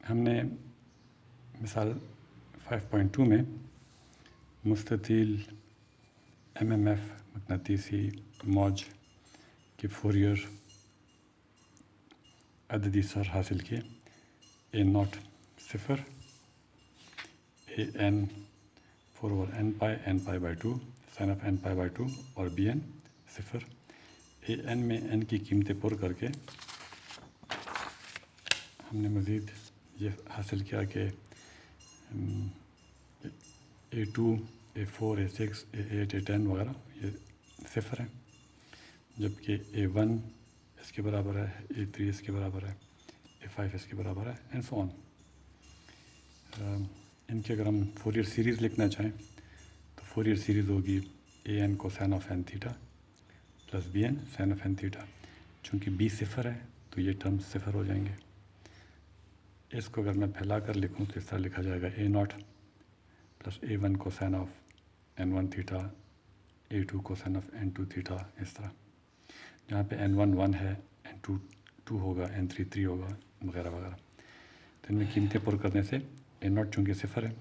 हमने मिसाल 5.2 में मुस्ततील MMF मकनातीसी मौज की फूरियर अददी सर हासिल किए। A0 0, AN 4/n pi by 2 sin of n pi/2 और BN 0। AN में n की कीमतें पुर करके हमने मज़ीद ये हासिल किया कि A2 A4 A6 A8 A10 वगैरह ये 0 हैं, जबकि A1 इसके बराबर है, A3 इसके बराबर है, A5 इसके बराबर है एंड सो ऑन। इनके अगर हम फोरियर सीरीज़ लिखना चाहें तो फोरियर सीरीज़ होगी AN cosine of n theta plus BN sine of n theta. चूँकि B 0 है तो ये टर्म्स 0 हो जाएंगे। इसको अगर मैं फैला कर लिखूँ तो इस तरह लिखा जाएगा A0 plus A1 cosine of n1 theta A2 cosine of n2 theta. इस तरह जहाँ पे n1 1 है, n2 2 होगा, n3 3 होगा वगैरह वगैरह। तो इनमें कीमतें पुर करने से A0 चूँकि 0 है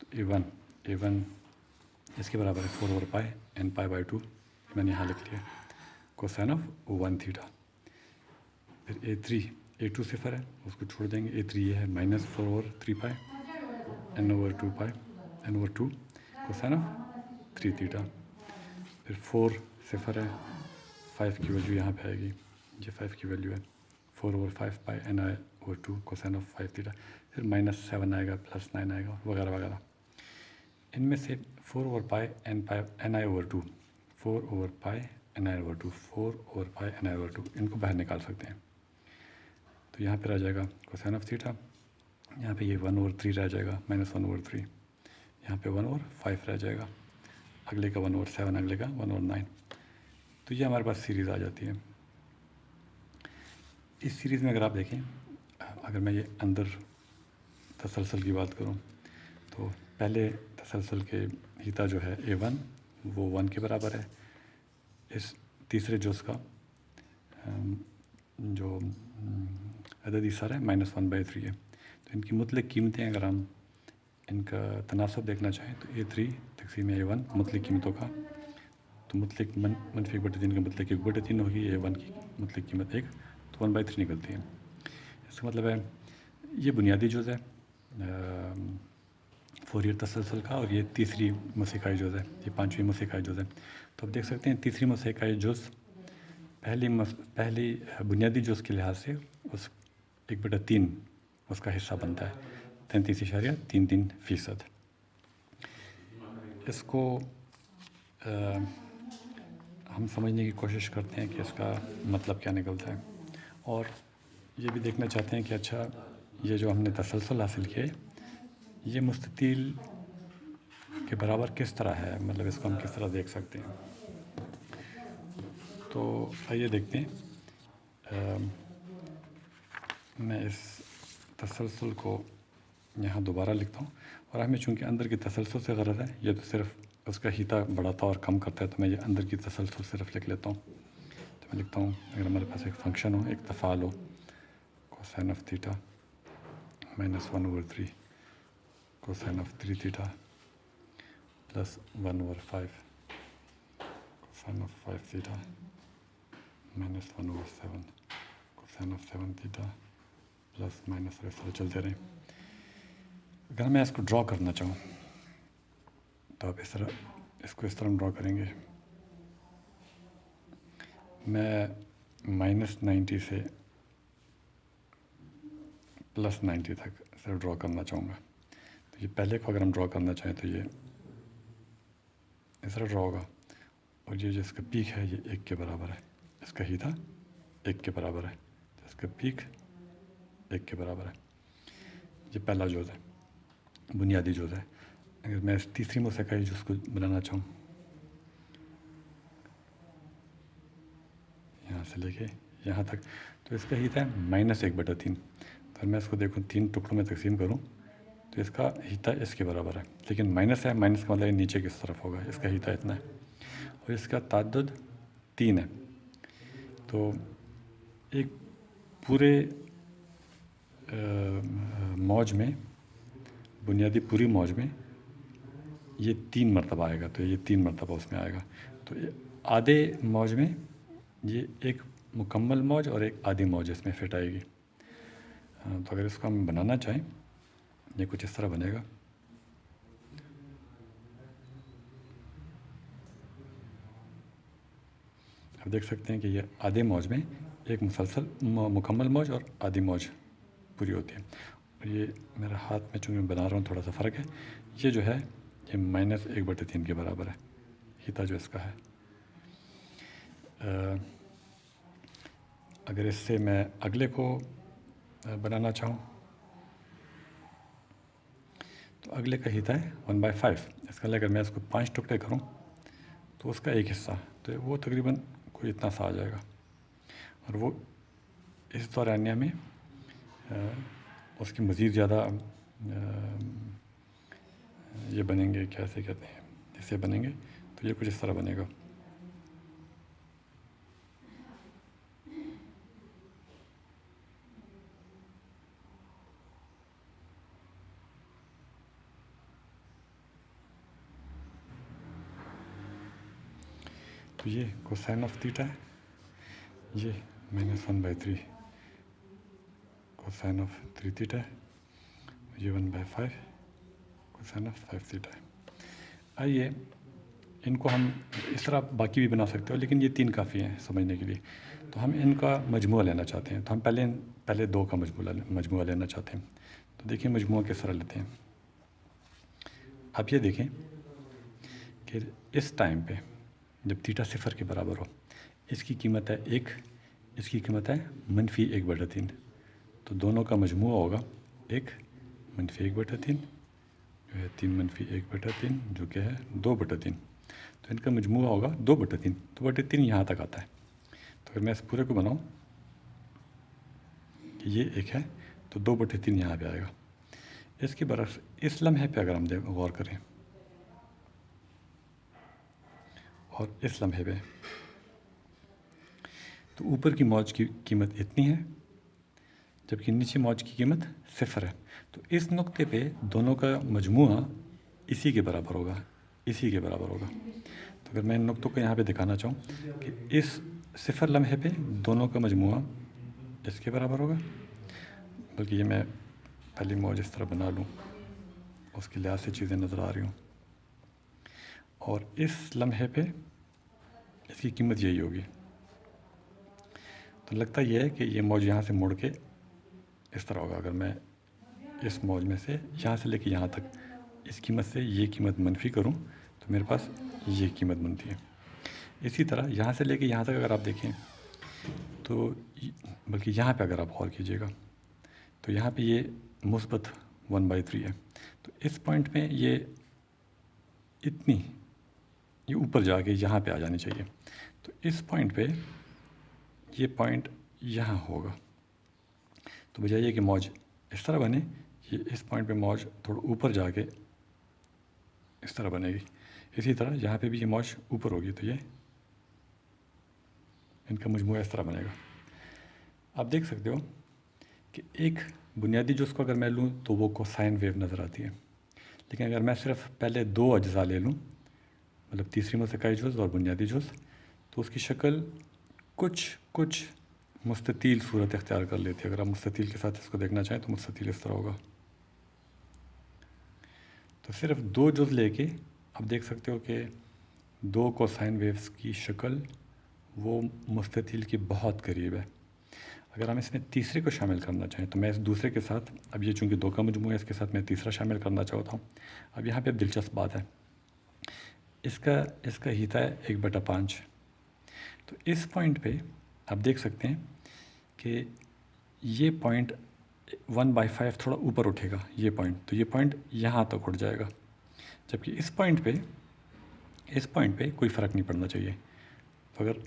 तो A1 इसके बराबर है 4/pi n pi/2 मैंने यहाँ लिख लिया कोसाइन ऑफ 1 थीटा। फिर A2 0 है, उसको छोड़ देंगे। A3 ये है -4/3 pi n/2 cosine of 3 theta. फिर 4 0 है, 5 की वैल्यू यहाँ पे आएगी, ये 5 की वैल्यू है 4/5 pi ni/2 cosine of 5 theta. फिर -7 आएगा, +9 आएगा वगैरह वगैरह। इनमें से 4/pi ni/2 4/pi ni/2 4/pi ni/2 इनको बाहर निकाल सकते हैं। तो यहाँ पे रह जाएगा कोसाइन ऑफ थीटा, यहाँ पे ये 1/3 रह जाएगा -1/3, यहाँ पे 1/5 रह जाएगा, अगले का 1/7, अगले का 1/9। तो ये हमारे पास सीरीज़ आ जाती है। इस सीरीज़ में अगर आप देखें, अगर मैं ये अंदर तसलसल की बात करूँ तो पहले तसलसल के हिता जो है A1 वो 1 के बराबर है। इस तीसरे जुज़ का जो अददी सर है -1/3 है। तो इनकी मुतलक कीमतें अगर हम इनका तनासब देखना चाहें तो A3 तक़सीम A1 मुतलक कीमतों का, तो मुतलक -1/3 का मुतलक 1/3 होगी। A1 की मुतलक कीमत 1 तो 1/3 निकलती है। इसका मतलब है ये बुनियादी जुज़ है फोरियर तसलसल का, और ये तीसरी मौसीक़ाई जुज़ है, ये पाँचवीं मौसीक़ाई जुज़ है। तो आप देख सकते हैं तीसरी मौसीक़ाई जुज़ पहली बुनियादी जुज़ के लिहाज से उस 1/3 उसका हिस्सा बनता है, 33.33%। इसको हम समझने की कोशिश करते हैं कि इसका मतलब क्या निकलता है, और ये भी देखना चाहते हैं कि अच्छा ये जो हमने तसलसल हासिल किए ये मुस्ततील के बराबर किस तरह है, मतलब इसको हम किस तरह देख सकते हैं। तो आइए देखते हैं। मैं इस तसलसल को यहाँ दोबारा लिखता हूँ, और हमें चूँकि अंदर की तसलसल से ग़रज़ है, ये तो सिर्फ उसका हिता बढ़ाता और कम करता है, तो मैं ये अंदर की तसलसल सिर्फ लिख लेता हूँ। तो मैं लिखता हूँ अगर हमारे पास एक फ़ंक्शन हो, एक तफ़ाल हो, cosine of theta -1/3 cosine of 3 theta plus 1/5 cosine of 5 theta -1/7 cosine of 7 theta plus minus इस तरह चलते रहें। अगर मैं इसको ड्रॉ करना चाहूँ तो आप इसको इस तरह ड्रॉ करेंगे। मैं -90 से +90 तक सिर्फ ड्रॉ करना चाहूँगा। तो ये पहले को अगर हम ड्रॉ करना चाहें तो ये इस तरह ड्रॉ होगा, और ये जिसका पीक है ये 1 के बराबर है, इसका हिता 1 के बराबर है, तो इसका पीक 1 के बराबर है। ये पहला जुज़ है, बुनियादी जुज़ है। अगर मैं इस तीसरी मौसीक़ाई जुज़ को बनाना चाहूँ, यहाँ से लेके यहाँ तक, तो इसका हिता है -1/3। तो मैं इसको देखूँ 3 टुकड़ों में तकसीम करूँ तो इसका हिता इसके बराबर है, लेकिन माइनस है, माइनस का मतलब नीचे की तरफ होगा, इसका हिता इतना है, और इसका ताद्दुद 3 है। तो एक पूरे मौज में, बुनियादी पूरी मौज में ये 3 मरतबा आएगा, तो ये 3 मरतबा उसमें आएगा। तो ये आधे मौज में ये एक मुकम्मल मौज और एक आधी मौज इसमें फिट आएगी। तो अगर इसको हम बनाना चाहें, ये कुछ इस तरह बनेगा। आप देख सकते हैं कि ये आधे मौज में एक मुसलसल मुकम्मल मौज और आधी मौज पूरी होती है। और ये मेरा हाथ में चूँकि मैं बना रहा हूँ थोड़ा सा फ़र्क है, ये जो है ये -1/3 के बराबर है, हिता जो इसका है। अगर इससे मैं अगले को बनाना चाहूँ तो अगले का हिता है 1/5। इसका अगर मैं इसको 5 टुकड़े करूँ तो उसका एक हिस्सा, तो वो तकरीबन कोई इतना सा आ जाएगा। और वो इस दौरानिया में उसकी मज़ीद ज़्यादा ये बनेंगे, कैसे कहते हैं, इससे बनेंगे, तो ये कुछ इस तरह बनेगा। तो ये कोसाइन ऑफ थीटा है, ये -1/3 कोसाइन ऑफ 3 थीटा है, ये 1/5 कोसाइन ऑफ 5 थीटा है। आइए इनको हम इस तरह बाकी भी बना सकते हो, लेकिन ये 3 काफ़ी हैं समझने के लिए। तो हम इनका मजमूआ लेना चाहते हैं, तो हम पहले 2 का मजमूआ लेना चाहते हैं। तो देखिए मजमूआ किस तरह लेते हैं। आप ये देखें कि इस टाइम पे जब थीटा 0 के बराबर हो, इसकी कीमत है 1, इसकी कीमत है -1/3। तो दोनों का मजमूआ होगा 1 -1/3, जो है 3 -1/3, जो कि है 2/3। तो इनका मजमूआ होगा 2/3। 2/3 यहाँ तक आता है। तो अगर मैं इस पूरे को बनाऊँ कि ये 1 है, तो 2/3 यहाँ पे आएगा। इसके बरस इस लम्हे पे अगर हम गौर करें, और इस लम्हे पे, तो ऊपर की मौज की कीमत इतनी है, जबकि नीचे मौज की कीमत 0 है। तो इस नुक्ते पे दोनों का मजमूआ इसी के बराबर होगा, इसी के बराबर होगा। तो अगर मैं इन नुक्तों को यहाँ पे दिखाना चाहूँ कि इस 0 लम्हे पे दोनों का मजमूआ इसके बराबर होगा, बल्कि ये मैं पहली मौज इस तरह बना लूँ, उसके लिहाज से चीज़ें नज़र आ रही हूँ। और इस लम्हे पे इसकी कीमत यही होगी। तो लगता यह है कि ये मौज यहाँ से मुड़ के इस तरह होगा। अगर मैं इस मौज में से यहाँ से लेके यहाँ तक इस कीमत से ये कीमत मनफी करूँ, तो मेरे पास ये कीमत बनती है। इसी तरह यहाँ से लेके यहाँ तक अगर आप देखें, तो बल्कि यहाँ पे अगर आप गौर कीजिएगा, तो यहाँ पे ये मुस्बत 1/3 है। तो इस पॉइंट में ये ऊपर जाके यहाँ पे आ जानी चाहिए। तो इस पॉइंट पे ये पॉइंट यहाँ होगा। तो बजाय ये कि मौज इस तरह बने, ये इस पॉइंट पे मौज थोड़ा ऊपर जाके इस तरह बनेगी। इसी तरह यहाँ पे भी ये मौज ऊपर होगी, तो ये इनका मजमूआ इस तरह बनेगा। आप देख सकते हो कि एक बुनियादी जुज़ को अगर मैं लूँ तो वो कोसाइन वेव नज़र आती है, लेकिन अगर मैं सिर्फ पहले 2 अज्जा ले लूँ, मतलब तीसरी मसकाई जुज़ और बुनियादी जुज़, तो उसकी शक्ल कुछ मुस्ततील सूरत इख्तियार कर लेती है। अगर आप मुस्ततील के साथ इसको देखना चाहें तो मुस्ततील इस तरह होगा। तो सिर्फ 2 जुज़ लेके आप देख सकते हो कि 2 कोसाइन वेव्स की शक्ल वो मुस्ततील की बहुत करीब है। अगर हम इसमें तीसरे को शामिल करना चाहें, तो मैं इस दूसरे के साथ, अब ये चूँकि 2 का मजमूआ है, इसके साथ मैं तीसरा शामिल करना चाहता हूँ। अब यहाँ पे अब दिलचस्प बात है, इसका हिता है 1/5। तो इस पॉइंट पे आप देख सकते हैं कि ये पॉइंट 1/5 थोड़ा ऊपर उठेगा, ये पॉइंट, तो ये पॉइंट यहाँ तक उठ जाएगा, जबकि इस पॉइंट पे कोई फ़र्क नहीं पड़ना चाहिए। तो अगर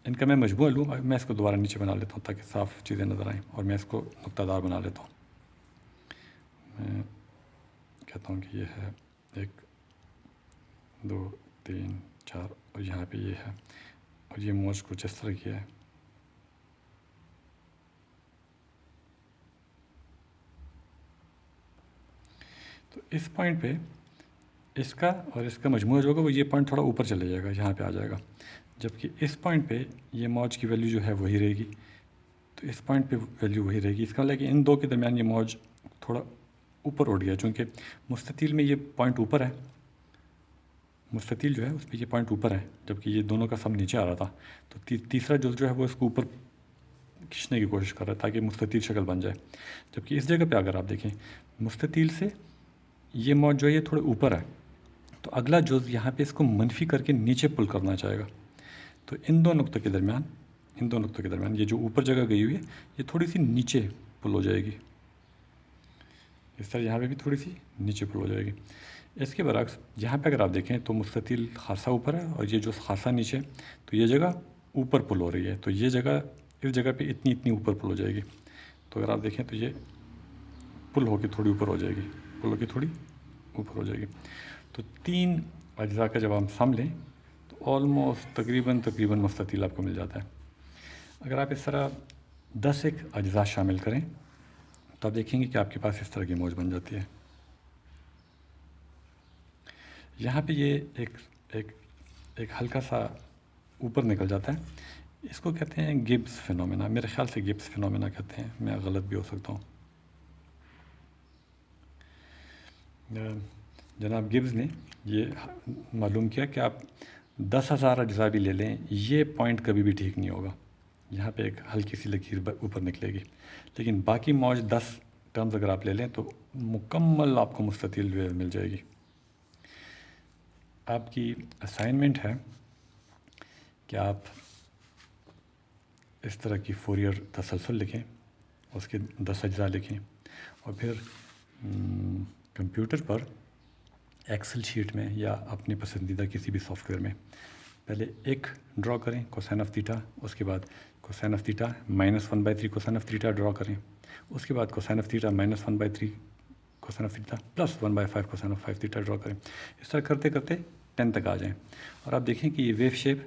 इनका मैं मजमूआ लूँ, मैं इसको दोबारा नीचे बना लेता हूँ ताकि साफ़ चीज़ें नज़र आएँ, और मैं इसको नुक्तादार बना लेता हूँ। मैं कहता हूँ कि ये है 1 2 3 4, और यहाँ पे ये है, और ये मौज कुछ इस तरह की है। तो इस पॉइंट पे इसका और इसका मजमूआ जो होगा वो ये पॉइंट थोड़ा ऊपर चले जाएगा, यहाँ पे आ जाएगा, जबकि इस पॉइंट पे ये मौज की वैल्यू जो है वही रहेगी। तो इस पॉइंट पे वैल्यू वही रहेगी। इसका मतलब कि इन दो के दरमियान ये मौज थोड़ा ऊपर उठ गया, चूँकि मुस्ततील में ये पॉइंट ऊपर है, मुस्ततील जो है उस पर ये पॉइंट ऊपर है, जबकि ये दोनों का सम नीचे आ रहा था। तो तीसरा जुज़ जो है वो इसको ऊपर खींचने की कोशिश कर रहा है ताकि मुस्ततील शक्ल बन जाए। जबकि इस जगह पे अगर आप देखें मुस्ततील से ये मौज जो है ये थोड़े ऊपर है, तो अगला जुज़ यहाँ पे इसको मनफी करके नीचे पुल करना चाहेगा। तो इन दो नुक्तों के दरमियान ये जो ऊपर जगह गई हुई है ये थोड़ी सी नीचे पुल हो जाएगी, इस तरह यहाँ पे भी थोड़ी सी नीचे पुल हो जाएगी। इसके बरक्स यहाँ पे अगर आप देखें तो मुस्ततील खासा ऊपर है और ये जो खासा नीचे, तो ये जगह ऊपर पुल हो रही है, तो ये जगह इस जगह पे इतनी ऊपर पुल हो जाएगी। तो अगर आप देखें तो ये पुल होकर थोड़ी ऊपर हो जाएगी, पुल होकर थोड़ी ऊपर हो जाएगी। तो 3 अज्जा का जब हम सम लें तो ऑलमोस्ट तकरीबन मुस्ततील आपको मिल जाता है। अगर आप इस तरह 10 एक अज्जा शामिल करें तो आप देखेंगे कि आपके पास इस तरह की मौज बन जाती है। यहाँ पे ये एक हल्का सा ऊपर निकल जाता है, इसको कहते हैं गिब्स फिनोमेना। मेरे ख्याल से गिब्स फिनोमेना कहते हैं, मैं गलत भी हो सकता हूँ। जनाब गिब्स ने ये मालूम किया कि आप 10,000 अज्जा भी ले लें, ये पॉइंट कभी भी ठीक नहीं होगा, यहाँ पे एक हल्की सी लकीर ऊपर निकलेगी। लेकिन बाकी मौज 10 टर्म्स अगर आप ले लें तो मुकम्मल आपको मुस्ततील वेव मिल जाएगी। आपकी असाइनमेंट है कि आप इस तरह की फोरियर तसलसल लिखें, उसके 10 अज्जा लिखें और फिर कंप्यूटर पर एक्सेल शीट में या अपनी पसंदीदा किसी भी सॉफ्टवेयर में पहले एक ड्रॉ करें कोसाइन ऑफ थीटा, उसके बाद cosine of theta -1/3 cosine of theta draw करें, उसके बाद cosine of theta -1/3 cosine of theta plus 1/5 cosine of 5 theta draw करें। इस तरह करते करते 10 तक आ जाएं और आप देखें कि ये वेव शेप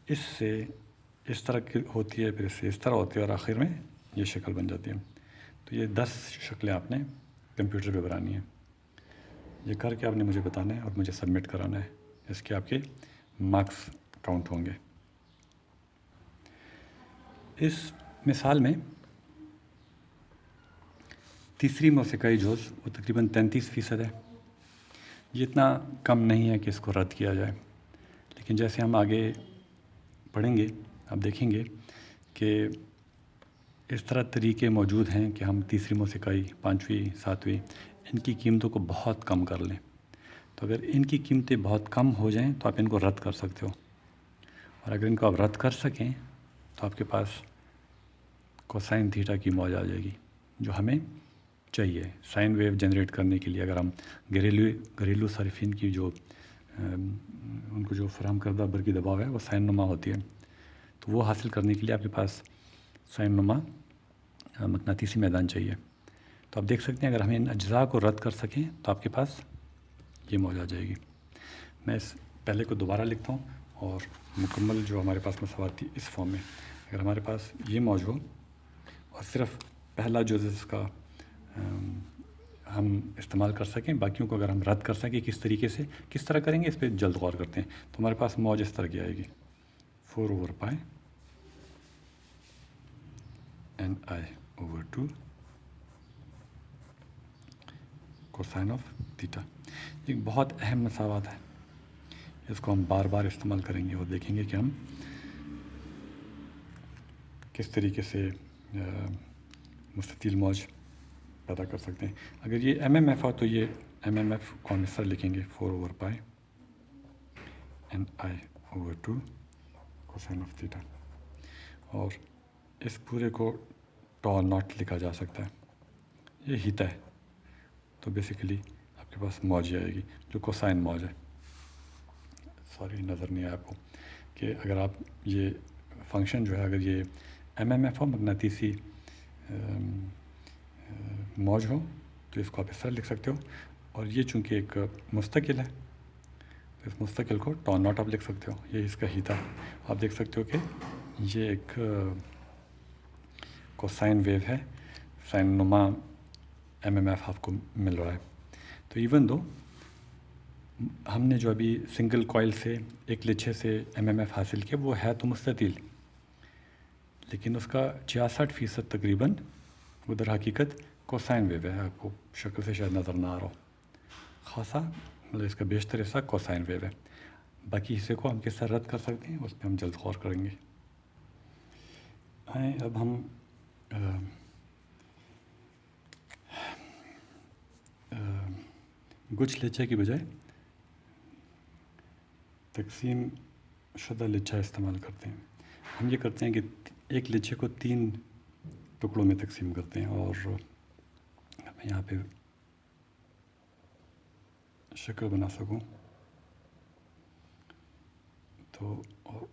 इससे इस तरह की होती है, फिर इससे इस तरह होती है और आखिर में ये शक्ल बन जाती है। तो ये 10 शक्लें आपने कंप्यूटर पे बनानी है। ये करके आपने मुझे बताना है और मुझे सबमिट कराना है, इसके आपके मार्क्स काउंट होंगे। इस मिसाल में तीसरी मौसीकाई जोज़ वो तकरीबन 33% है। ये इतना कम नहीं है कि इसको रद्द किया जाए, लेकिन जैसे हम आगे पढ़ेंगे आप देखेंगे कि इस तरह तरीके मौजूद हैं कि हम तीसरी मौसीकाई, पाँचवीं, सातवीं, इनकी कीमतों को बहुत कम कर लें। तो अगर इनकी कीमतें बहुत कम हो जाएं तो आप इनको रद्द कर सकते हो, और अगर इनको आप रद्द कर सकें तो आपके पास कोसाइन थीटा की मौज आ जाएगी जो हमें चाहिए साइन वेव जनरेट करने के लिए। अगर हम घरेलू सारिफिन की जो उनको जो फराहम करदा बरकी दबाव है वो साइन नुमा होती है, तो वो हासिल करने के लिए आपके पास साइन नुमा मकनातीसी मैदान चाहिए। तो आप देख सकते हैं अगर हम इन अज्जा को रद्द कर सकें तो आपके पास ये मौज आ जाएगी। मैं इस पहले को दोबारा लिखता हूँ और मुकम्मल जो हमारे पास मसवार थी इस फॉर्म में, अगर हमारे पास ये मौज हो और सिर्फ पहला जो इसका हम इस्तेमाल कर सकें, बाकियों को अगर हम रद्द कर सकें किस तरीके से, किस तरह करेंगे इस पर जल्द गौर करते हैं। तो हमारे पास मौज इस तरह की आएगी 4/π ni/2 कोसाइन ऑफ थीटा। एक बहुत अहम मसावात है, इसको हम बार बार इस्तेमाल करेंगे और देखेंगे कि हम किस तरीके से मुस्ततील मौज पैदा कर सकते हैं। अगर ये MMF हो तो ये MMF को हम इस तरह लिखेंगे 4/π ni/2 कोसाइन ऑफ थीटा, और इस पूरे को टॉ नॉट लिखा जा सकता है, ये हीता है। तो बेसिकली आपके पास मौज आएगी जो कोसाइन मौज है। सॉरी नज़र नहीं आया आपको कि अगर आप ये फंक्शन जो है अगर ये MMF हो मकनातीसी मौज हो तो इसको आप इस तरह लिख सकते हो, और ये चूँकि एक मुस्तकिल है तो इस मुस्तकिल को टॉ नॉट आप लिख सकते हो, ये इसका हीता है। आप देख सकते हो कि ये एक कोसाइन वेव है, साइन नुमा MMF आपको मिल रहा है। तो इवन दो हमने जो अभी सिंगल कॉइल से एक लिच्छे से MMF हासिल किया वो है तो मुस्ततिल, लेकिन उसका 66% तकरीबन वो दर हकीकत कोसाइन वेव है। आपको शक्ल से शायद नज़र ना आ रहा हो, खासा मतलब इसका बेशतर हिस्सा कोसाइन वेव है। बाकी हिस्से को हम किस तरह रद्द कर सकते हैं उस पर हम जल्द गौर करेंगे। आए अब हम गुछ लिच्छे की बजाय तकसीम शुदा लिच्छा इस्तेमाल करते हैं। हम ये करते हैं कि एक लिच्छे को 3 टुकड़ों में तकसीम करते हैं। और मैं यहाँ पे शक्ल बना सकूँ तो और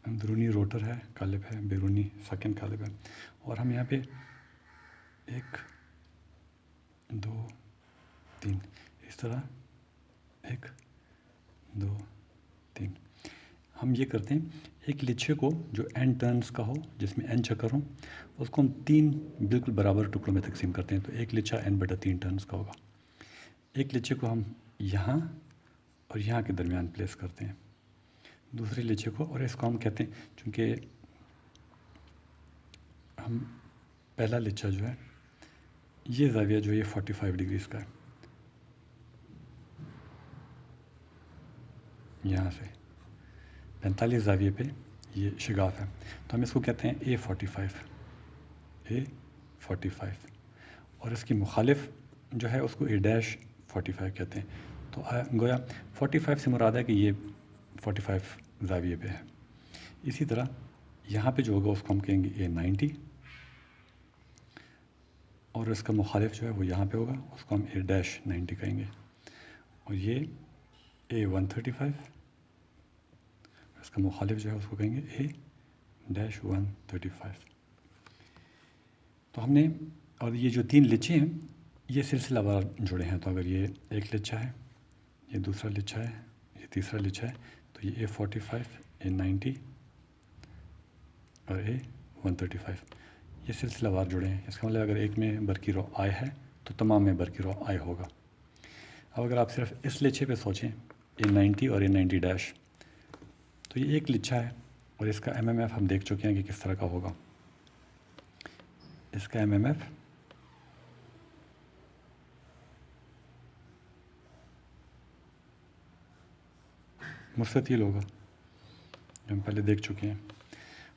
अंदरूनी रोटर है, कालिब है, बैरूनी साकिन कालिब है। और हम यहाँ पे 1 2 3 इस तरह 1 2 3 हम ये करते हैं। एक लिच्छे को जो n टर्न्स का हो, जिसमें n चक्कर हो, उसको हम 3 बिल्कुल बराबर टुकड़ों में तकसीम करते हैं। तो एक लिच्छा n/3 टर्न्स का होगा। एक लिच्छे को हम यहाँ और यहाँ के दरमियान प्लेस करते हैं, दूसरे लिच्छे को, और इसको हम कहते हैं, चूँकि हम पहला लिच्छा जो है ये ज़ाविया जो है 45 डिग्रीज़ का है, यहाँ से 45 ज़ाविये पे ये शिगाफ है। तो हम इसको कहते हैं A45 और इसकी मुखालिफ जो है उसको A-45 कहते हैं। तो गोया 45 से मुराद है कि ये 45 ज़ाविये पे है। इसी तरह यहाँ पे जो होगा उसको हम कहेंगे A90 और इसका मुखालिफ जो है वो यहाँ पे होगा, उसको हम A-90 कहेंगे। और ये A135, इसका मुखालिफ जो है उसको कहेंगे A-135। तो हमने, और ये जो 3 लिच्छे हैं ये सिलसिलावार जुड़े हैं। तो अगर ये एक लिच्छा है, ये दूसरा लिच्छा है, ये तीसरा लिच्छा है, तो ये A45, A90 और A135 ये सिलसिलावार जुड़े हैं। इसका मतलब अगर एक में बरकी रो I है तो तमाम में बरकी रो I होगा। अब अगर आप सिर्फ इस लिच्छे पे सोचें A90 और A90 डैश, तो ये एक लिच्छा है और इसका MMF हम देख चुके हैं कि किस तरह का होगा। इसका MMF मुस्ततिल होगा, जो हम पहले देख चुके हैं।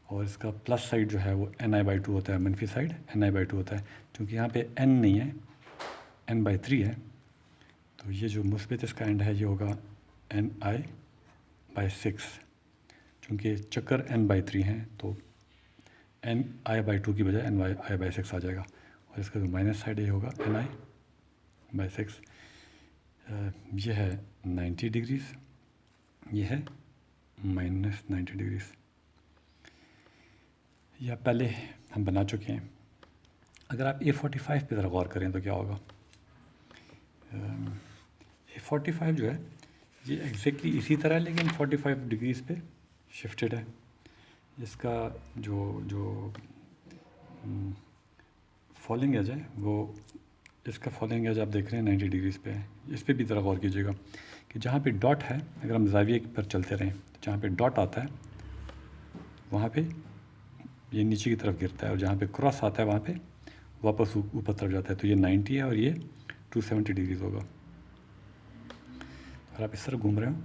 और इसका प्लस साइड जो है वो Ni/2 होता है, मनफी साइड Ni/2 होता है। क्योंकि यहाँ पे n नहीं है, n/3 है, तो ये जो मुस्बित इसका एंड है ये होगा Ni/6। चूँकि चक्कर n/3 हैं तो Ni/2 की बजाय Ni/6 आ जाएगा। और इसका जो माइनस साइड ये होगा Ni/6। ये है 90 डिग्रीज़, ये है -90 डिग्रीज़। यह पहले हम बना चुके हैं। अगर आप A45 पे ज़रा गौर करें तो क्या होगा। A45 जो है ये एग्जैक्टली इसी तरह है, लेकिन 45 डिग्रीज़ पे शिफ्टेड है। इसका जो फॉलिंग एज है वो, इसका फॉलिंग एज आप देख रहे हैं 90 डिग्रीज़ पे है। इस पर भी ज़रा गौर कीजिएगा कि जहाँ पे डॉट है, अगर हम ज़ाविये पर चलते रहें तो जहाँ पे डॉट आता है वहाँ पे ये नीचे की तरफ गिरता है, और जहाँ पे क्रॉस आता है वहाँ पे वापस ऊपर तरफ जाता है। तो ये 90 है और ये 270 डिग्रीज़ होगा। अगर आप इस तरह घूम रहे हो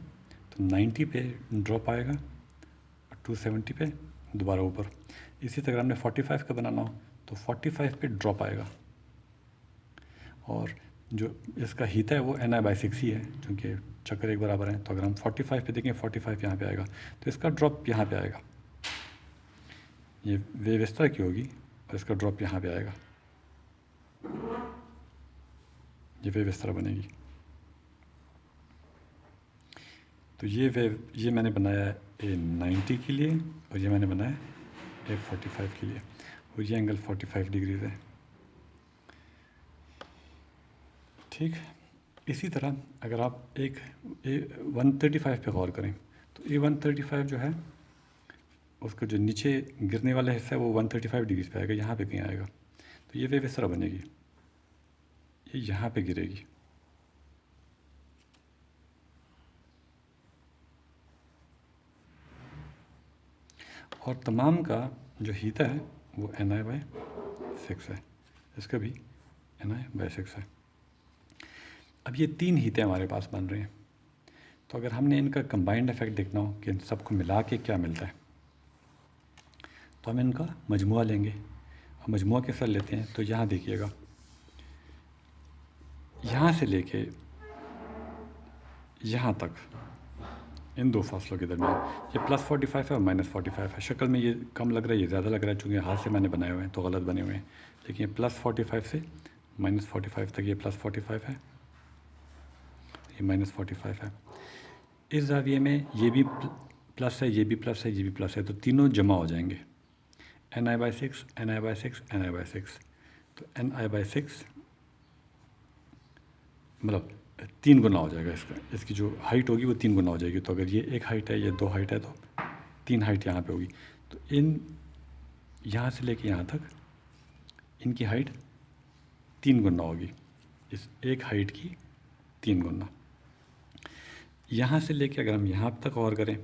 तो 90 पे ड्रॉप आएगा और 270 पे दोबारा ऊपर। इसी तरह हमने 45 का बनाना हो तो 45 पे ड्रॉप आएगा। और जो इसका हीता है वो Ni/6 ही है, क्योंकि चक्कर एक बराबर है। तो अगर हम 45 पे देखें, 45 यहाँ पे आएगा तो इसका ड्रॉप यहाँ पे आएगा। ये वेव इस तरह की होगी और इसका ड्रॉप यहाँ पे आएगा। ये वेव इस तरह बनेगी। तो ये वेव, ये मैंने बनाया है A90 के लिए और ये मैंने बनाया है A45 के लिए, और ये एंगल 45 डिग्रीज़ है। ठीक, इसी तरह अगर आप एक 135 पे गौर करें तो A135 जो है उसका जो नीचे गिरने वाला हिस्सा है वो 135 डिग्री पे आएगा, यहाँ पे कहीं आएगा। तो ये वेव इस तरह बनेगी, ये यहाँ पे गिरेगी। और तमाम का जो हीटा है वो Ni/6 है, इसका भी Ni/6 है। अब ये 3 हीटे हमारे पास बन रहे हैं, तो अगर हमने इनका कंबाइंड इफेक्ट देखना हो कि इन सबको मिला के क्या मिलता है, तो हम इनका मजमुआ लेंगे। अब मजमुआ के साथ लेते हैं तो यहाँ देखिएगा, यहाँ से लेके यहाँ तक इन दो फासलों के दरमियान ये +45 है और -45 है। शक्ल में ये कम लग रहा है, ये ज़्यादा लग रहा है, चूँकि हाथ से मैंने बनाए हुए हैं तो गलत बने हुए हैं। लेकिन ये +45 से -45 तक ये +45 है, ये -45 है। इस ज़ाविये में ये भी प्लस है, ये भी प्लस है, ये भी प्लस है, तो तीनों जमा हो जाएंगे, Ni/6 Ni/6 Ni/6। तो Ni/6 मतलब 3 गुना हो जाएगा इसका, इसकी जो हाइट होगी वो 3 गुना हो जाएगी। तो अगर ये एक हाइट है, ये 2 हाइट है, तो 3 हाइट यहाँ पे होगी। तो इन यहाँ से लेके यहाँ तक इनकी हाइट 3 गुना होगी, इस एक हाइट की 3 गुना। यहाँ से लेके अगर हम यहाँ तक और करें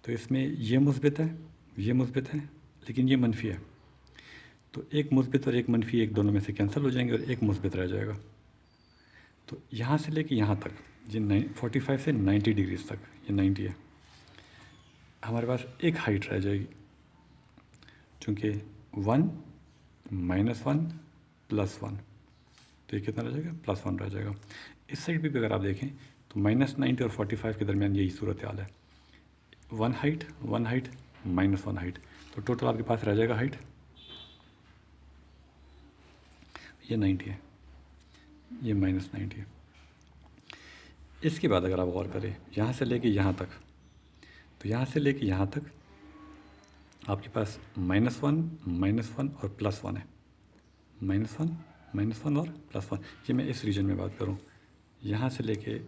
तो इसमें ये मुस्बित है, ये मुस्बित है, लेकिन ये मनफी है। तो एक मुस्बित और एक मनफी एक दोनों में से कैंसिल हो जाएंगे और एक मुस्बित रह जाएगा। तो यहाँ से लेके यहाँ तक ये 45 से 90 डिग्रीज तक, ये 90 है, हमारे पास एक हाइट रह जाएगी, चूँकि 1 -1 +1, तो ये कितना रह जाएगा, +1 रह जाएगा। इस साइड भी अगर आप देखें तो -90 और 45 के दरमियान यही सूरत हाल है, 1 हाइट -1 हाइट, तो टोटल आपके पास रह जाएगा हाइट ये 90 है, ये -90 है। इसके बाद अगर आप गौर करें यहाँ से लेके यहाँ तक, तो यहाँ से लेके यहाँ तक आपके पास -1 और +1 है, -1 और +1। ये मैं इस रीजन में बात करूँ, यहाँ से लेके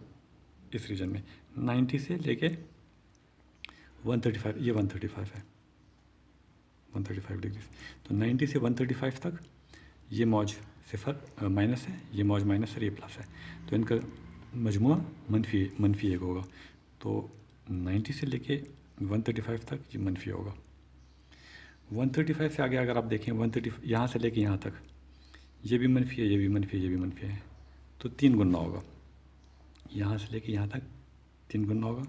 इस रीजन में 90 से लेके 135, ये 135 है, 135 डिग्री। तो 90 से 135 तक ये मौज सिफर माइनस है, ये मौज माइनस है, ये प्लस है, तो इनका मजमुआ मनफी एक होगा। तो 90 से लेके 135 तक ये मनफी होगा। 135 से आगे अगर आप देखें 130 यहाँ से लेके यहाँ तक ये भी मनफी है, ये भी मनफी है, ये भी मनफी है, तो 3 गुना होगा। यहाँ से लेके यहाँ तक 3 गुना होगा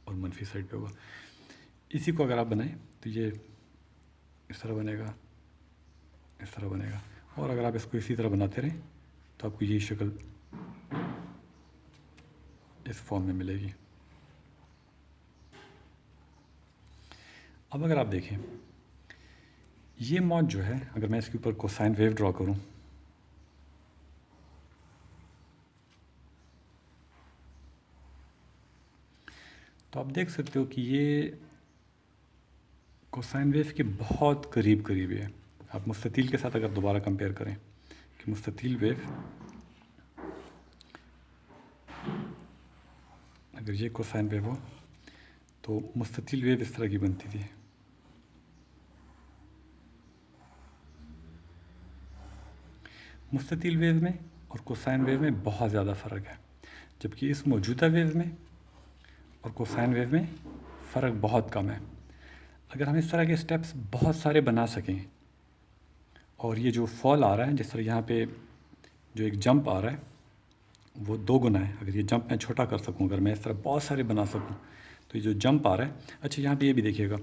और मनफी साइड पे होगा। इसी को अगर आप बनाएं तो ये इस तरह बनेगा, इस तरह बनेगा, और अगर आप इसको इसी तरह बनाते रहें तो आपको ये शक्ल इस फॉर्म में मिलेगी। अब अगर आप देखें ये मौज जो है, अगर मैं इसके ऊपर कोसाइन वेव ड्रॉ करूं तो आप देख सकते हो कि ये कोसाइन वेव के बहुत करीब है। आप मुस्ततील के साथ अगर दोबारा कंपेयर करें कि मुस्ततील वेव अगर ये कोसाइन वेव हो तो मुस्ततील वेव इस तरह की बनती थी। मुस्ततील वेव में और कोसाइन वेव में बहुत ज़्यादा फ़र्क है, जबकि इस मौजूदा वेव में और कोसाइन वेव में फ़र्क बहुत कम है। अगर हम इस तरह के स्टेप्स बहुत सारे बना सकें और ये जो फॉल आ रहा है, जिस तरह यहाँ पे जो एक जंप आ रहा है वो 2 गुना है, अगर ये जंप मैं छोटा कर सकूं, अगर मैं इस तरह बहुत सारे बना सकूं तो ये जो जंप आ रहा है, अच्छा यहाँ पे ये भी देखिएगा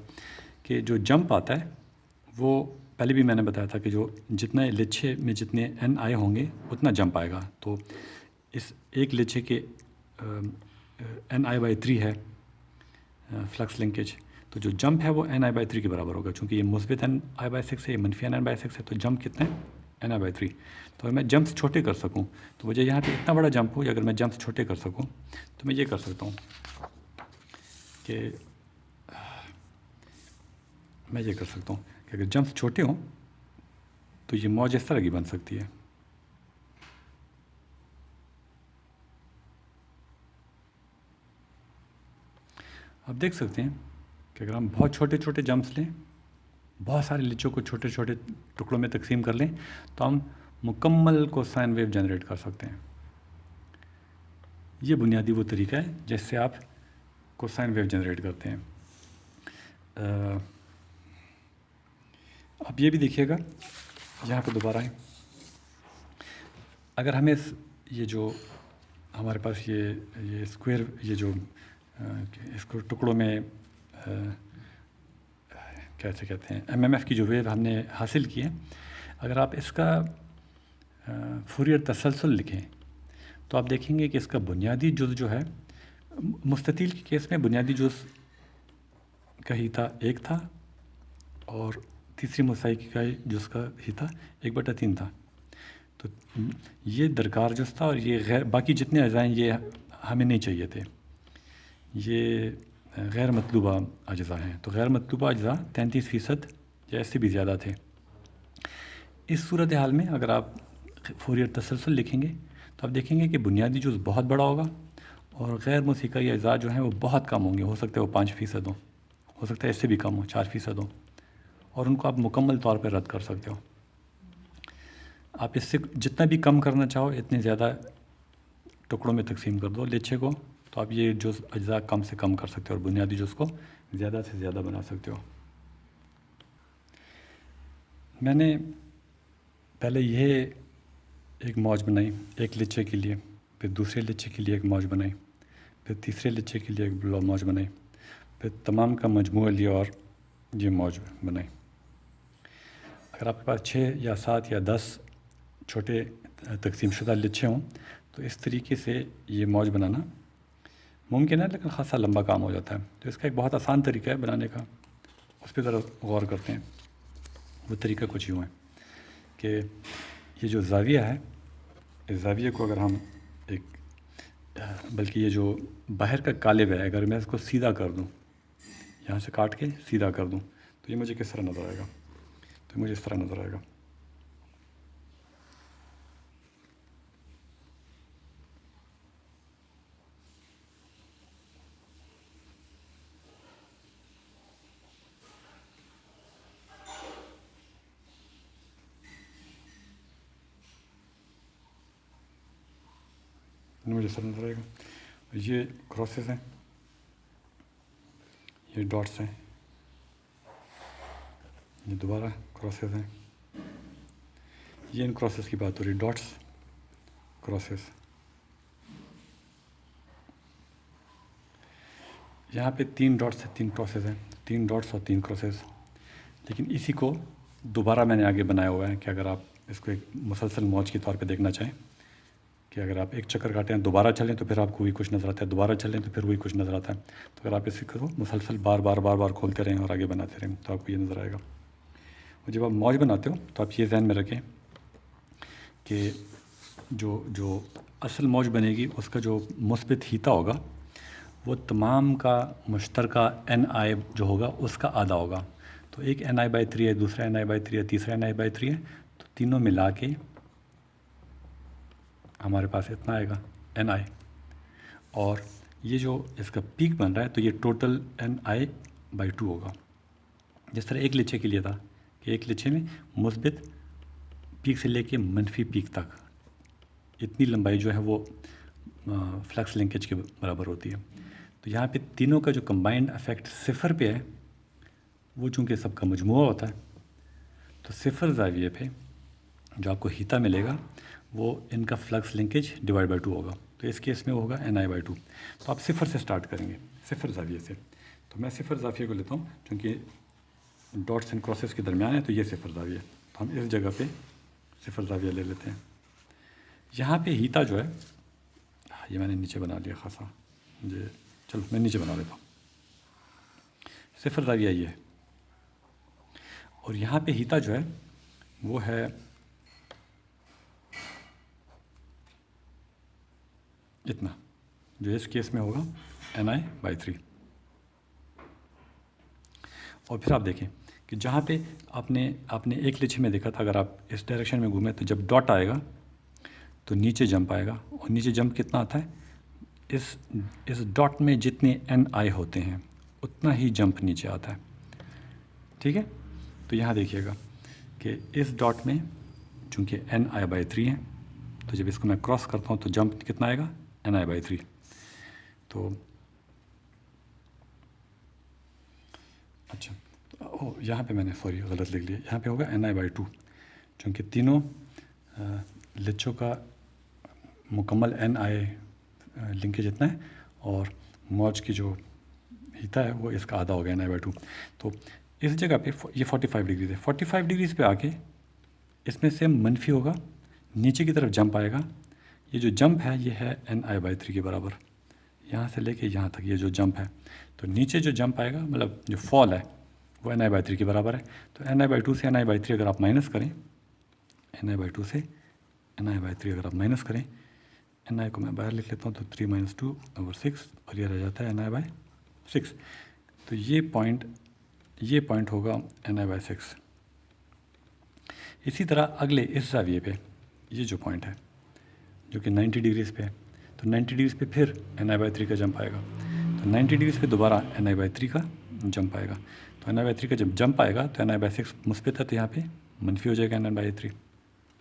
कि जो जंप आता है वो पहले भी मैंने बताया था कि जो जितना लिच्छे में जितने Ni होंगे उतना जंप आएगा। तो इस एक लिच्छे के Ni/3 है फ्लक्स लिंकेज, तो जो जंप है वो Ni/3 के बराबर होगा। चूँकि ये मुस्बित Ni/6 है, ये मनफी Ni/6 है, तो जंप कितना है Ni/3। तो अगर मैं जंप्स छोटे कर सकूं तो वजह यहाँ पे इतना बड़ा जंप हो, अगर मैं जंप्स छोटे कर सकूं तो मैं ये कर सकता हूँ कि मैं ये कर सकता हूँ कि अगर जंप्स छोटे हों तो ये मौज इस तरह की बन सकती है, आप देख सकते हैं कि अगर हम बहुत छोटे छोटे जंप्स लें, बहुत सारे लिचों को छोटे छोटे टुकड़ों में तकसीम कर लें, तो हम मुकम्मल कोसाइन वेव जनरेट कर सकते हैं। ये बुनियादी वो तरीका है जिससे आप कोसाइन वेव जनरेट करते हैं। अब ये भी देखिएगा, यहाँ पे दोबारा है, अगर हमें ये जो हमारे पास ये स्क्वायर, ये जो इसको टुकड़ों में कैसे कहते हैं, एमएमएफ की जो वेव हमने हासिल की है, अगर आप इसका फूरियर तसलसल लिखें तो आप देखेंगे कि इसका बुनियादी जुज़ जो है, मुस्ततील के केस में बुनियादी जुज़ का हीता 1 था और तीसरी मुसाई का जुज़ का हीता 1/3 था। तो ये दरकार जुज़ था और ये गैर, बाकी जितने अज़ा हैं ये हमें नहीं चाहिए थे, ये गैर मतलूबा अज्ज़ा हैं। तो गैर मतलूबा अज्ज़ा 33% या इससे भी ज़्यादा थे। इस सूरत हाल में अगर आप फूरियर तसलसल लिखेंगे तो आप देखेंगे कि बुनियादी जुज़ बहुत बड़ा होगा और गैर मूसीक़ाई अज्ज़ा जो हैं वो बहुत कम होंगे। हो सकता है वो 5% हो सकता है इससे भी कम हो, 4% हो, और उनको आप मुकम्मल तौर पर रद्द कर सकते हो। आप इससे जितना भी कम करना चाहो इतने ज़्यादा टुकड़ों में तकसीम कर दो लेचे को, तो आप ये जुज़ अज्ज़ा कम से कम कर सकते हो और बुनियादी जुज़ को ज़्यादा से ज़्यादा बना सकते हो। मैंने पहले यह एक मौज बनाई एक लिचे के लिए, फिर दूसरे लिचे के लिए एक मौज बनाई, फिर तीसरे लिचे के लिए एक मौज बनाई, फिर तमाम का मजमूआ लिया और ये मौज बनाई। अगर आपके पास 6 या 7 या 10 छोटे तकसीम शुदा लिचे हों तो इस तरीके से ये मौज बनाना मुमकिन है, लेकिन ख़ासा लंबा काम हो जाता है। तो इसका एक बहुत आसान तरीका है बनाने का, उस पर ज़रा गौर करते हैं। वो तरीका कुछ यूँ है कि ये जो ज़ाविया है, इस ज़ाविये को अगर हम एक, बल्कि ये जो बाहर का कालिब है, अगर मैं इसको सीधा कर दूँ, यहाँ से काट के सीधा कर दूँ, तो ये मुझे किस तरह नज़र आएगा? तो मुझे इस तरह नज़र आएगा। मुझे इस तरह नज़र आएगा। ये क्रॉसेस हैं, ये डॉट्स हैं, ये दोबारा क्रॉसेस हैं। ये इन क्रॉसेस की बात हो रही, डॉट्स क्रॉसेस। यहाँ पे 3 डॉट्स हैं, 3 क्रॉसेस हैं, 3 डॉट्स और 3 क्रॉसेस। लेकिन इसी को दोबारा मैंने आगे बनाया हुआ है कि अगर आप इसको एक मुसलसल मौज के तौर पे देखना चाहें कि अगर आप एक चक्कर काटें, दोबारा चलें तो फिर आपको वही कुछ नज़र आता है, दोबारा चलें तो फिर वही कुछ नज़र आता है। तो अगर आप इसी को मुसलसल बार बार खोलते रहें और आगे बनाते रहें तो आपको ये नज़र आएगा। और जब आप मौज बनाते हो तो आप ये ध्यान में रखें कि जो असल मौज बनेगी उसका जो मुस्बित हीता होगा वो तमाम का मुश्तरका NI जो होगा उसका आधा होगा। तो एक NI/3 है, दूसरा NI/3 है, तीसरा NI/3 है, तो तीनों मिला के हमारे पास इतना आएगा NI। और ये जो इसका पीक बन रहा है तो ये टोटल NI/2 होगा। जिस तरह एक लिचे के लिए था कि एक लिचे में मुस्बित पीक से लेके मनफी पीक तक इतनी लंबाई जो है वो फ्लक्स लिंकेज के बराबर होती है। तो यहाँ पे तीनों का जो कंबाइंड इफेक्ट 0 पे है, वो चूँकि सबका मजमुआ होता है, तो 0 ज़ाविये पे जो आपको हीता मिलेगा वो इनका फ्लक्स लिंकेज /2 होगा। तो इस केस में वो होगा NI/2। तो आप 0 से स्टार्ट करेंगे, 0 ज़ाविये से। तो मैं 0 ज़ाविये को लेता हूँ क्योंकि डॉट्स एंड क्रॉसेस के दरमियान है, तो ये 0 ज़ाविया। तो हम इस जगह पे 0 ज़ाविया ले लेते हैं। यहाँ पे हीता जो है, ये मैंने नीचे बना लिया खासा, ये चलो मैं नीचे बना लेता हूँ। 0 ज़ाविया ये है और यहाँ पे हीता जो है वो है इतना, जो इस केस में होगा NI/3। और फिर आप देखें कि जहाँ पे आपने एक लिचे में देखा था, अगर आप इस डायरेक्शन में घूमें तो जब डॉट आएगा तो नीचे जंप आएगा, और नीचे जंप कितना आता है, इस डॉट में जितने NI होते हैं उतना ही जंप नीचे आता है, ठीक है। तो यहाँ देखिएगा कि इस डॉट में चूँकि ni/3 है, तो जब इसको मैं क्रॉस करता हूँ तो जंप कितना आएगा, ni/3। तो अच्छा, यहाँ पे मैंने सॉरी गलत लिख लिया, यहाँ पे होगा ni/2, चूँकि तीनों लिचों का मुकम्मल ni लिंकेज इतना है और मौज की जो हीता है वो इसका आधा हो गया ni/2। तो इस जगह पे ये 45 डिग्री है, 45 डिग्रीज पे आके इसमें से मनफी होगा, नीचे की तरफ जंप आएगा। ये जो जंप है ये है ni/3 के बराबर, यहाँ से लेके यहाँ तक ये जो जंप है। तो नीचे जो जंप आएगा मतलब जो फॉल है वो ni/3 के बराबर है। तो ni/2 से ni/3 अगर आप माइनस करें, ni/2 से ni/3 अगर आप माइनस करें, ni को मैं बाहर लिख लेता हूँ, तो 3 - 2/6 और ये रह जाता है ni/6। तो ये पॉइंट होगा ni/6। इसी तरह अगले इस जाविये पे ये जो पॉइंट है जो कि 90 डिग्रीज़ पे है, तो 90 डिग्रीज़ पे फिर ni/3 का जंप आएगा। तो 90 डिग्रीज़ पे दोबारा ni/3 का जंप आएगा। तो ni/3 का जब जंप आएगा तो ni/6 मुस्बित है, तो यहाँ पे मनफी हो जाएगा ni/3।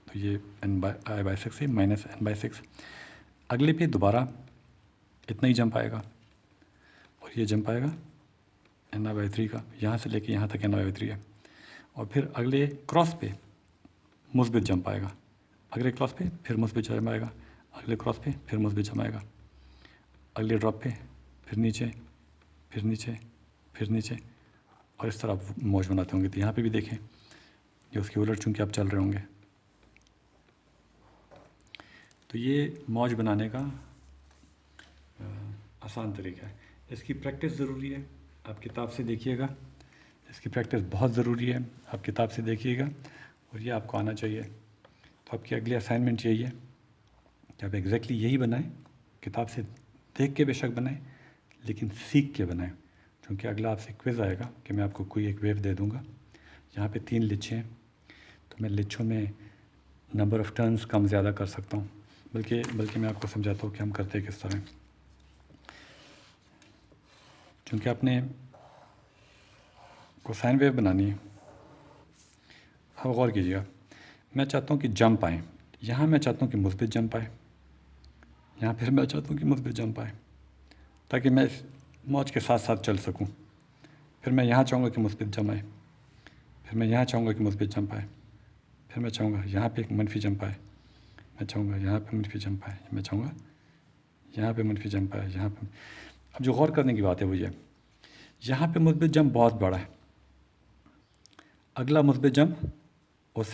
तो ये ni/6 से -n/6। अगले पे दोबारा इतना ही जंप आएगा और ये जंप आएगा ni/3 का, यहाँ से लेके यहाँ तक ni/3 है। और फिर अगले क्रॉस पे मुस्बित जंप आएगा, अगले क्रॉस पे फिर मुस्बित जंप आएगा, अगले क्रॉस पे फिर मुस्बित जंप आएगा, अगले ड्रॉप पे फिर नीचे, फिर नीचे, फिर नीचे, और इस तरह आप मौज बनाते होंगे। तो यहाँ पे भी देखें ये उसके उलट चूँकि आप चल रहे होंगे। तो ये मौज बनाने का आसान तरीका है। इसकी प्रैक्टिस ज़रूरी है, आप किताब से देखिएगा, इसकी प्रैक्टिस बहुत ज़रूरी है, आप किताब से देखिएगा और ये आपको आना चाहिए। तो आपकी अगली असाइनमेंट यही है कि आप एग्जैक्टली यही बनाएं, किताब से देख के बेशक बनाएं लेकिन सीख के बनाएं। क्योंकि अगला आपसे क्विज़ आएगा कि मैं आपको कोई एक वेव दे दूंगा, यहाँ पे 3 लिच्छे हैं, तो मैं लिच्छों में नंबर ऑफ़ टर्न्स कम ज़्यादा कर सकता हूँ, बल्कि मैं आपको समझाता हूँ कि हम करते किस तरह। क्योंकि आपने कोसाइन वेव बनानी है, अब गौर कीजिएगा, मैं चाहता हूँ कि जंप आए, यहाँ मैं चाहता हूँ कि मुस्बित जंप आए, यहाँ फिर मैं चाहता हूँ कि मुस्बित जंप आए, ताकि मैं इस मौज के साथ साथ चल सकूँ। फिर मैं यहाँ चाहूँगा कि मुस्बित जंप आए, फिर मैं यहाँ चाहूँगा कि मुस्बित जंप आए, फिर मैं चाहूँगा यहाँ पे एक मनफी जंप आए, मैं चाहूँगा यहाँ पे मनफी जंप आए, मैं चाहूँगा यहाँ पे मनफी जंप आए, यहाँ पे। अब जो गौर करने की बात है वो ये, यहाँ पे मुस्बित जंप बहुत बड़ा है, अगला मुस्बित जंप